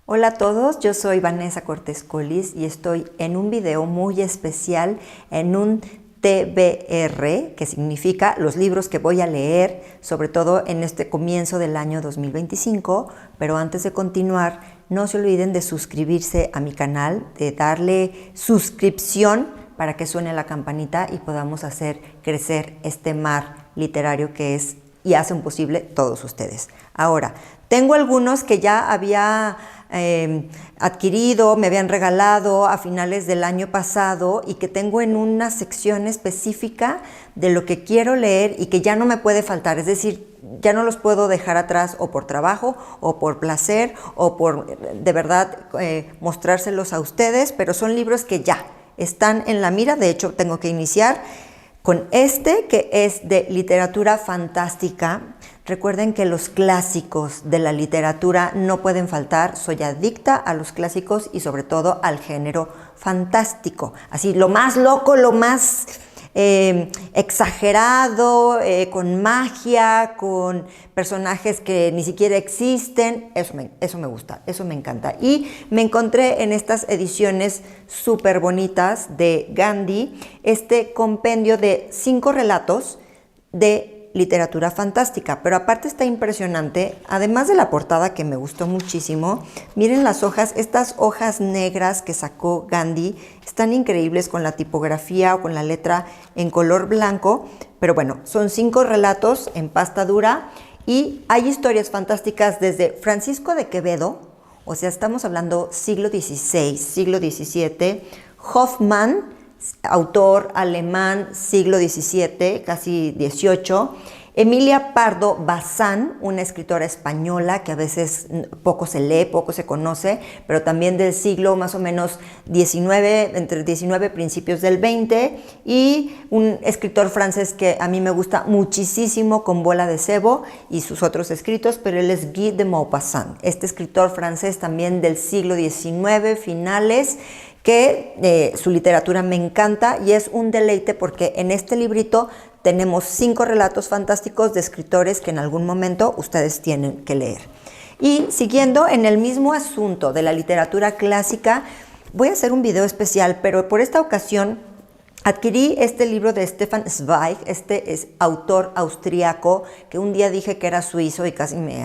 Hola a todos, yo soy Vanessa Cortés Colis y estoy en un video muy especial en un TBR, que significa los libros que voy a leer, sobre todo en este comienzo del año 2025, pero antes de continuar, no se olviden de suscribirse a mi canal, de darle suscripción para que suene la campanita y podamos hacer crecer este mar literario que es y hacen posible todos ustedes. Ahora, tengo algunos que ya había adquirido, me habían regalado a finales del año pasado y que tengo en una sección específica de lo que quiero leer y que ya no me puede faltar, es decir, ya no los puedo dejar atrás o por trabajo o por placer o por de verdad mostrárselos a ustedes, pero son libros que ya están en la mira. De hecho, tengo que iniciar con este que es de literatura fantástica. Recuerden que los clásicos de la literatura no pueden faltar. Soy adicta a los clásicos y sobre todo al género fantástico. Así, lo más loco, lo más exagerado, con magia, con personajes que ni siquiera existen. Eso me gusta, eso me encanta. Y me encontré en estas ediciones súper bonitas de Gandhi este compendio de 5 relatos de literatura fantástica, pero aparte está impresionante, además de la portada que me gustó muchísimo. Miren las hojas, estas hojas negras que sacó Gandhi, están increíbles con la tipografía o con la letra en color blanco, pero bueno, son 5 relatos en pasta dura y hay historias fantásticas desde Francisco de Quevedo, o sea, estamos hablando siglo XVI, siglo XVII, Hoffmann, autor alemán, siglo XVII, casi XVIII. Emilia Pardo Bazán, una escritora española que a veces poco se lee, poco se conoce, pero también del siglo más o menos XIX, entre el XIX principios del XX, y un escritor francés que a mí me gusta muchísimo, con Bola de Cebo y sus otros escritos, pero él es Guy de Maupassant, este escritor francés también del siglo XIX, finales, que su literatura me encanta y es un deleite porque en este librito tenemos 5 relatos fantásticos de escritores que en algún momento ustedes tienen que leer. Y siguiendo en el mismo asunto de la literatura clásica, voy a hacer un video especial, pero por esta ocasión adquirí este libro de Stefan Zweig, este es autor austriaco, que un día dije que era suizo y casi me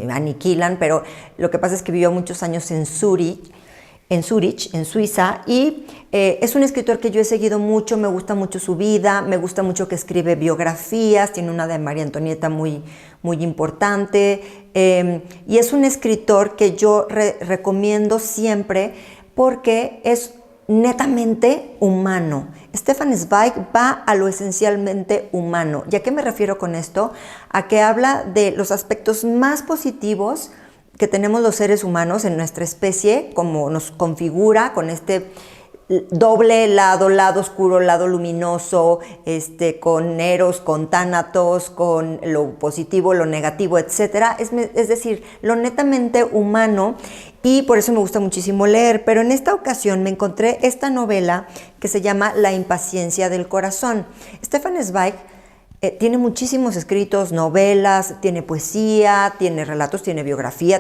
aniquilan, pero lo que pasa es que vivió muchos años en Zúrich, en Suiza, y es un escritor que yo he seguido mucho, me gusta mucho su vida, me gusta mucho que escribe biografías, tiene una de María Antonieta muy importante, y es un escritor que yo recomiendo siempre porque es netamente humano. Stefan Zweig va a lo esencialmente humano. ¿Y a qué me refiero con esto? A que habla de los aspectos más positivos que tenemos los seres humanos en nuestra especie, como nos configura con este doble lado oscuro, lado luminoso, con Eros, con Tánatos, con lo positivo, lo negativo, etc. Es decir, lo netamente humano, y por eso me gusta muchísimo leer. Pero en esta ocasión me encontré esta novela que se llama La impaciencia del corazón. Stefan Zweig tiene muchísimos escritos, novelas, tiene poesía, tiene relatos, tiene biografía,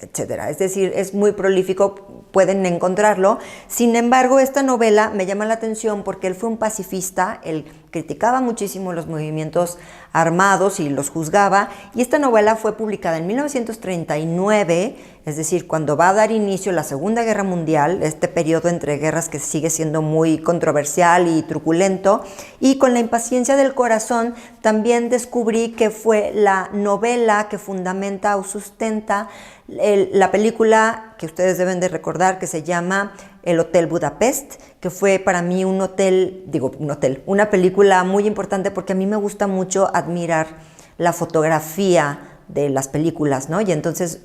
etcétera. Es decir, es muy prolífico, pueden encontrarlo. Sin embargo, esta novela me llama la atención porque él fue un pacifista, él criticaba muchísimo los movimientos armados y los juzgaba, y esta novela fue publicada en 1939, es decir, cuando va a dar inicio la Segunda Guerra Mundial, este periodo entre guerras que sigue siendo muy controversial y truculento. Y con La impaciencia del corazón también descubrí que fue la novela que fundamenta o sustenta la película que ustedes deben de recordar, que se llama El Hotel Budapest, que fue para mí una película muy importante porque a mí me gusta mucho admirar la fotografía de las películas, ¿no? Y entonces,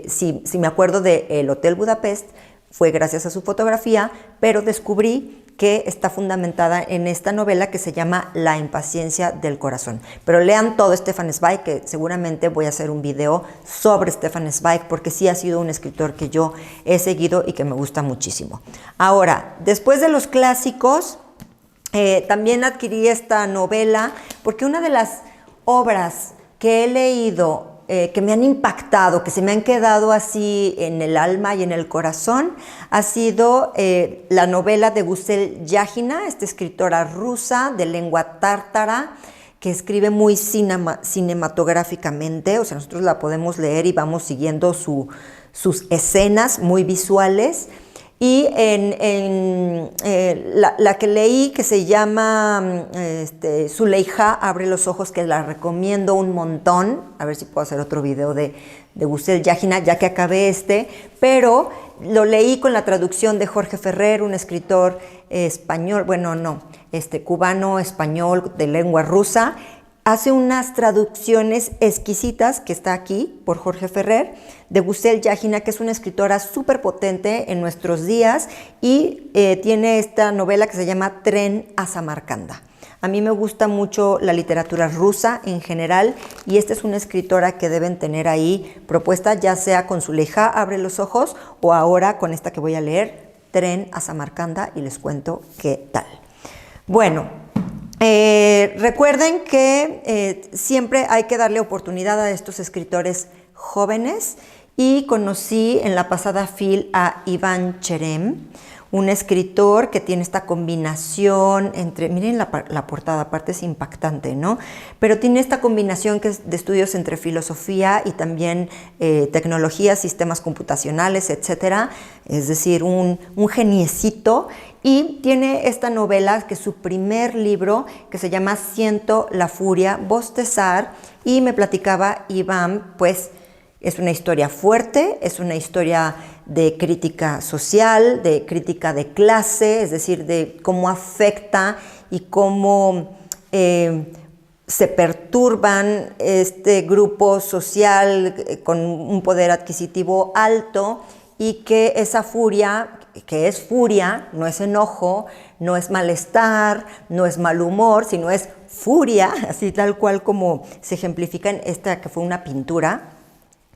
si me acuerdo de El Hotel Budapest, fue gracias a su fotografía, pero descubrí que está fundamentada en esta novela que se llama La impaciencia del corazón. Pero lean todo Stefan Zweig, que seguramente voy a hacer un video sobre Stefan Zweig, porque sí ha sido un escritor que yo he seguido y que me gusta muchísimo. Ahora, después de los clásicos, también adquirí esta novela, porque una de las obras que he leído que me han impactado, que se me han quedado así en el alma y en el corazón, ha sido la novela de Gusel Yagina, esta escritora rusa de lengua tártara, que escribe muy cinematográficamente, o sea, nosotros la podemos leer y vamos siguiendo sus escenas muy visuales. Y la que leí, que se llama Zuleija abre los ojos, que la recomiendo un montón, a ver si puedo hacer otro video de Gusel Yagina, ya que acabé pero lo leí con la traducción de Jorge Ferrer, un escritor español, bueno, no, cubano-español de lengua rusa. Hace unas traducciones exquisitas, que está aquí por Jorge Ferrer, de Gusel Yagina, que es una escritora súper potente en nuestros días, y tiene esta novela que se llama Tren a Samarcanda. A mí me gusta mucho la literatura rusa en general, y esta es una escritora que deben tener ahí propuesta, ya sea con Zuleija abre los ojos, o ahora con esta que voy a leer, Tren a Samarcanda, y les cuento qué tal. Bueno, recuerden que siempre hay que darle oportunidad a estos escritores jóvenes, y conocí en la pasada FIL a Iván Cherem, un escritor que tiene esta combinación entre, miren la portada, aparte es impactante, ¿no? Pero tiene esta combinación que es de estudios entre filosofía y también tecnología, sistemas computacionales, etcétera. Es decir, un geniecito. Y tiene esta novela, que es su primer libro, que se llama Siento la furia bostezar, y me platicaba Iván, pues es una historia fuerte, es una historia de crítica social, de crítica de clase, es decir, de cómo afecta y cómo se perturban este grupo social con un poder adquisitivo alto, y que esa furia, que es furia, no es enojo, no es malestar, no es mal humor, sino es furia, así tal cual como se ejemplifica en esta, que fue una pintura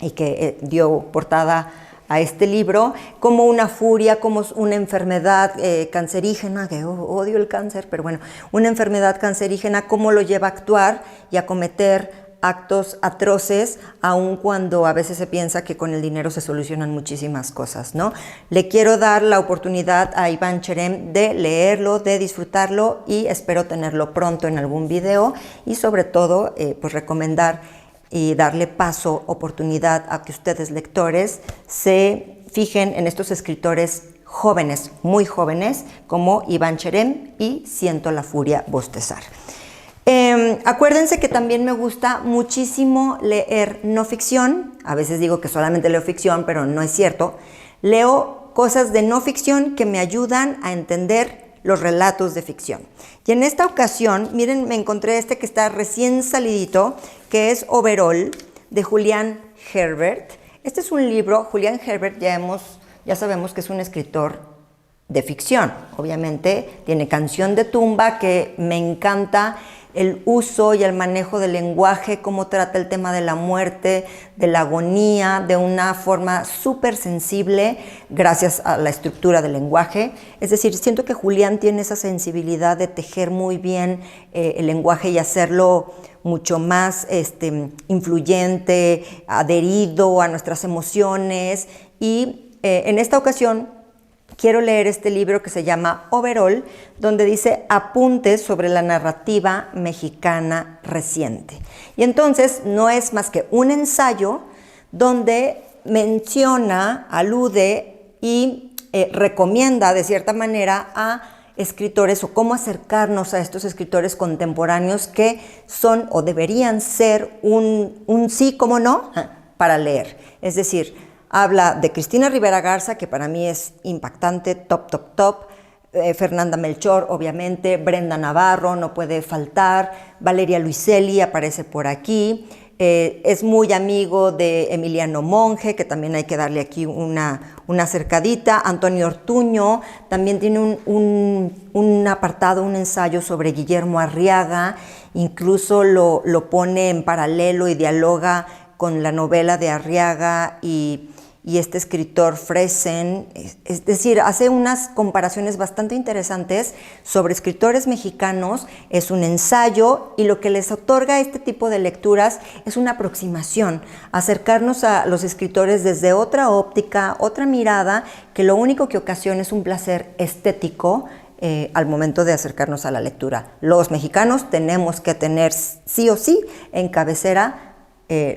y que dio portada a este libro, como una furia, como una enfermedad cancerígena, que odio el cáncer, pero bueno, una enfermedad cancerígena, cómo lo lleva a actuar y a cometer actos atroces, aun cuando a veces se piensa que con el dinero se solucionan muchísimas cosas, ¿no? Le quiero dar la oportunidad a Iván Cherem de leerlo, de disfrutarlo, y espero tenerlo pronto en algún video, y sobre todo, pues recomendar y darle paso, oportunidad a que ustedes, lectores, se fijen en estos escritores jóvenes, muy jóvenes, como Iván Cherem y Siento la furia bostezar. Acuérdense que también me gusta muchísimo leer no ficción. A veces digo que solamente leo ficción, pero no es cierto. Leo cosas de no ficción que me ayudan a entender los relatos de ficción. Y en esta ocasión, miren, me encontré que está recién salidito, que es Overall, de Julián Herbert. Este es un libro, Julián Herbert ya sabemos que es un escritor de ficción. Obviamente tiene Canción de tumba, que me encanta el uso y el manejo del lenguaje, cómo trata el tema de la muerte, de la agonía, de una forma súper sensible, gracias a la estructura del lenguaje. Es decir, siento que Julián tiene esa sensibilidad de tejer muy bien el lenguaje y hacerlo mucho más influyente, adherido a nuestras emociones. Y en esta ocasión quiero leer este libro que se llama Overall, donde dice apuntes sobre la narrativa mexicana reciente. Y entonces no es más que un ensayo donde menciona, alude y recomienda de cierta manera a escritores, o cómo acercarnos a estos escritores contemporáneos que son o deberían ser un sí, como no, para leer. Es decir, habla de Cristina Rivera Garza, que para mí es impactante, top. Fernanda Melchor, obviamente. Brenda Navarro, no puede faltar. Valeria Luiselli aparece por aquí. Es muy amigo de Emiliano Monge, que también hay que darle aquí una acercadita. Antonio Ortuño también tiene un apartado, un ensayo sobre Guillermo Arriaga. Incluso lo pone en paralelo y dialoga con la novela de Arriaga y y este escritor Fresen, es decir, hace unas comparaciones bastante interesantes sobre escritores mexicanos, es un ensayo y lo que les otorga este tipo de lecturas es una aproximación, acercarnos a los escritores desde otra óptica, otra mirada, que lo único que ocasiona es un placer estético al momento de acercarnos a la lectura. Los mexicanos tenemos que tener sí o sí en cabecera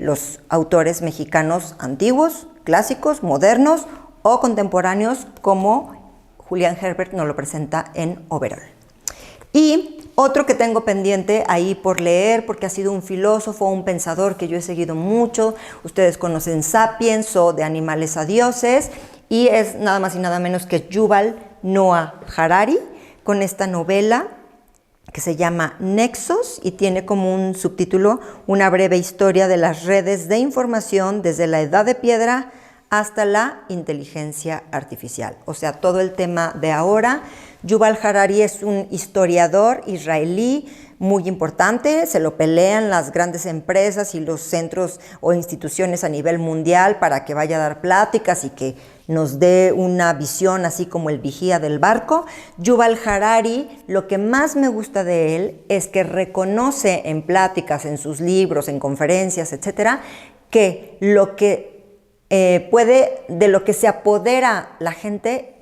los autores mexicanos antiguos, clásicos, modernos o contemporáneos, como Julián Herbert nos lo presenta en Overol. Y otro que tengo pendiente ahí por leer, porque ha sido un filósofo, un pensador que yo he seguido mucho. Ustedes conocen Sapiens o De animales a dioses, y es nada más y nada menos que Yuval Noah Harari, con esta novela que se llama Nexos y tiene como un subtítulo Una breve historia de las redes de información desde la edad de piedra hasta la inteligencia artificial. O sea, todo el tema de ahora. Yuval Harari es un historiador israelí muy importante, se lo pelean las grandes empresas y los centros o instituciones a nivel mundial para que vaya a dar pláticas y que nos dé una visión así como el vigía del barco. Yuval Harari, lo que más me gusta de él es que reconoce en pláticas, en sus libros, en conferencias, etcétera, que lo que de lo que se apodera la gente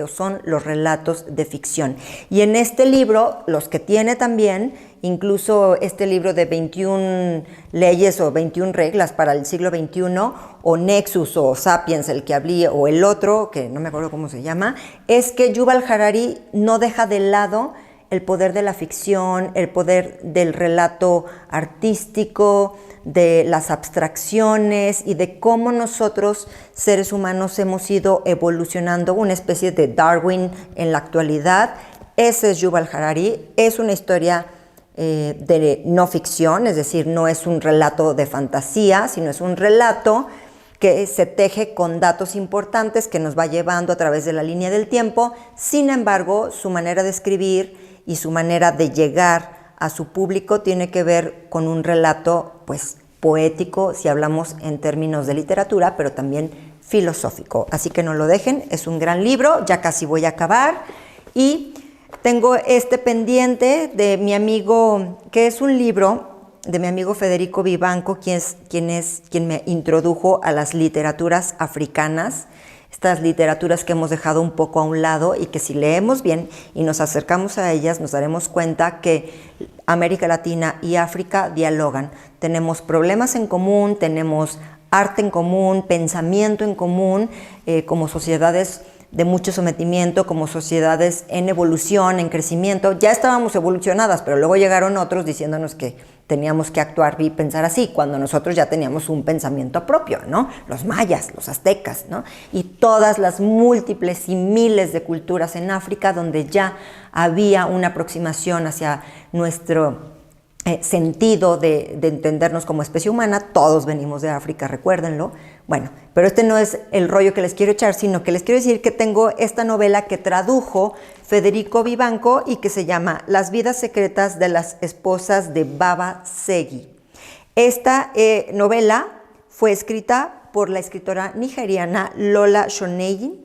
son los relatos de ficción. Y en este libro, los que tiene también, incluso este libro de 21 leyes o 21 reglas para el siglo XXI, o Nexus o Sapiens, el que hablé, o el otro, que no me acuerdo cómo se llama, es que Yuval Harari no deja de lado el poder de la ficción, el poder del relato artístico, de las abstracciones y de cómo nosotros, seres humanos, hemos ido evolucionando, una especie de Darwin en la actualidad. Ese es Yuval Harari, es una historia de no ficción, es decir, no es un relato de fantasía, sino es un relato que se teje con datos importantes que nos va llevando a través de la línea del tiempo. Sin embargo, su manera de escribir y su manera de llegar a su público tiene que ver con un relato, pues, poético, si hablamos en términos de literatura, pero también filosófico. Así que no lo dejen, es un gran libro, ya casi voy a acabar. Y tengo este pendiente de mi amigo, que es un libro de mi amigo Federico Vivanco, quien me introdujo a las literaturas africanas, estas literaturas que hemos dejado un poco a un lado y que si leemos bien y nos acercamos a ellas nos daremos cuenta que América Latina y África dialogan. Tenemos problemas en común, tenemos arte en común, pensamiento en común, como sociedades de mucho sometimiento, como sociedades en evolución, en crecimiento. Ya estábamos evolucionadas, pero luego llegaron otros diciéndonos que teníamos que actuar y pensar así, cuando nosotros ya teníamos un pensamiento propio, ¿no? Los mayas, los aztecas, ¿no? Y todas las múltiples y miles de culturas en África donde ya había una aproximación hacia nuestro sentido de entendernos como especie humana. Todos venimos de África, recuérdenlo. Bueno, pero este no es el rollo que les quiero echar, sino que les quiero decir que tengo esta novela que tradujo Federico Vivanco y que se llama Las vidas secretas de las esposas de Baba Segi. Esta novela fue escrita por la escritora nigeriana Lola Shoneyin.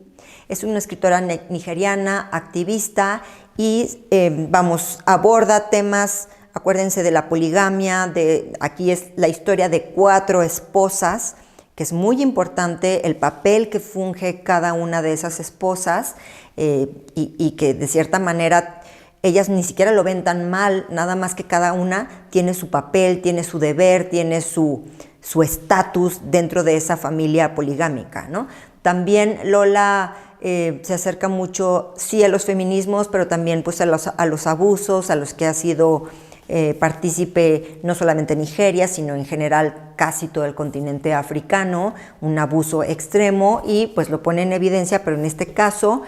Es una escritora nigeriana, activista y aborda temas. Acuérdense de la poligamia, aquí es la historia de 4 esposas, que es muy importante el papel que funge cada una de esas esposas y que de cierta manera ellas ni siquiera lo ven tan mal, nada más que cada una tiene su papel, tiene su deber, tiene su estatus dentro de esa familia poligámica, ¿no? También Lola se acerca mucho, sí, a los feminismos, pero también pues, a los abusos, a los que ha sido partícipe no solamente Nigeria, sino en general casi todo el continente africano, un abuso extremo y pues lo pone en evidencia, pero en este caso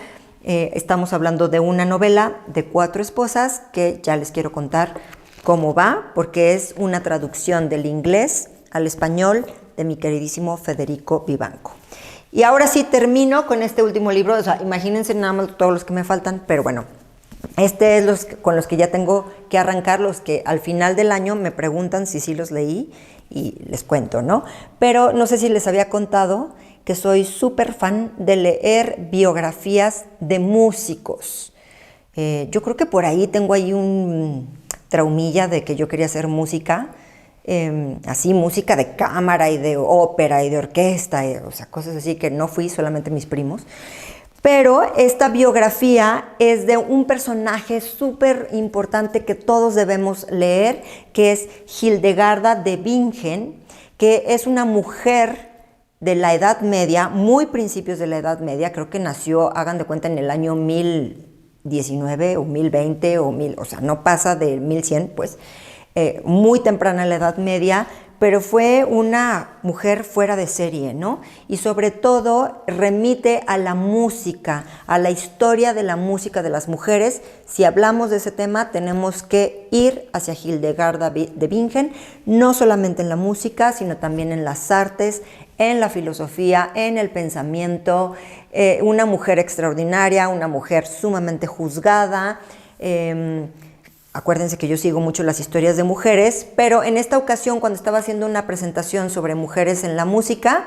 estamos hablando de una novela de 4 esposas que ya les quiero contar cómo va, porque es una traducción del inglés al español de mi queridísimo Federico Vivanco. Y ahora sí termino con este último libro, o sea, imagínense nada más todos los que me faltan, pero bueno, este es con los que ya tengo que arrancar, los que al final del año me preguntan si sí los leí y les cuento, ¿no? Pero no sé si les había contado que soy súper fan de leer biografías de músicos. Yo creo que por ahí tengo ahí un traumilla de que yo quería hacer música, así música de cámara y de ópera y de orquesta, o sea, cosas así que no fui, solamente mis primos. Pero esta biografía es de un personaje súper importante que todos debemos leer, que es Hildegarda de Bingen, que es una mujer de la Edad Media, muy principios de la Edad Media, creo que nació, hagan de cuenta, en el año 1019 o 1020 o 1000, o sea, no pasa de 1100, pues, muy temprana en la Edad Media, pero fue una mujer fuera de serie, ¿no? Y sobre todo remite a la música, a la historia de la música de las mujeres. Si hablamos de ese tema, tenemos que ir hacia Hildegarda de Bingen, no solamente en la música, sino también en las artes, en la filosofía, en el pensamiento. Una mujer extraordinaria, una mujer sumamente juzgada. Acuérdense que yo sigo mucho las historias de mujeres, pero en esta ocasión, cuando estaba haciendo una presentación sobre mujeres en la música,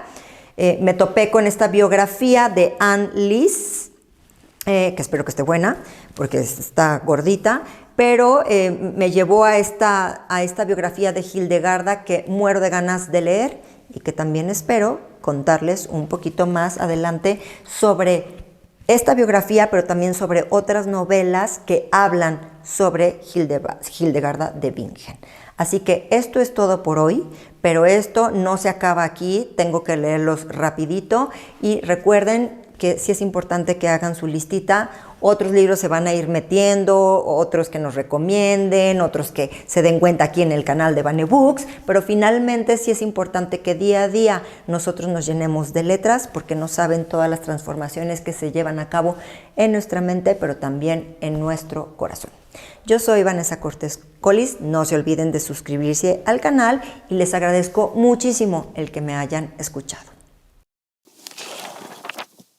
me topé con esta biografía de Anne Lis, que espero que esté buena, porque está gordita, pero me llevó a esta biografía de Hildegarda que muero de ganas de leer y que también espero contarles un poquito más adelante sobre esta biografía, pero también sobre otras novelas que hablan sobre Hildegarda de Bingen. Así que esto es todo por hoy, pero esto no se acaba aquí, tengo que leerlos rapidito y recuerden que sí es importante que hagan su listita. Otros libros se van a ir metiendo, otros que nos recomienden, otros que se den cuenta aquí en el canal de Vane Books, pero finalmente sí es importante que día a día nosotros nos llenemos de letras, porque no saben todas las transformaciones que se llevan a cabo en nuestra mente, pero también en nuestro corazón. Yo soy Vanessa Cortés Collis, no se olviden de suscribirse al canal y les agradezco muchísimo el que me hayan escuchado.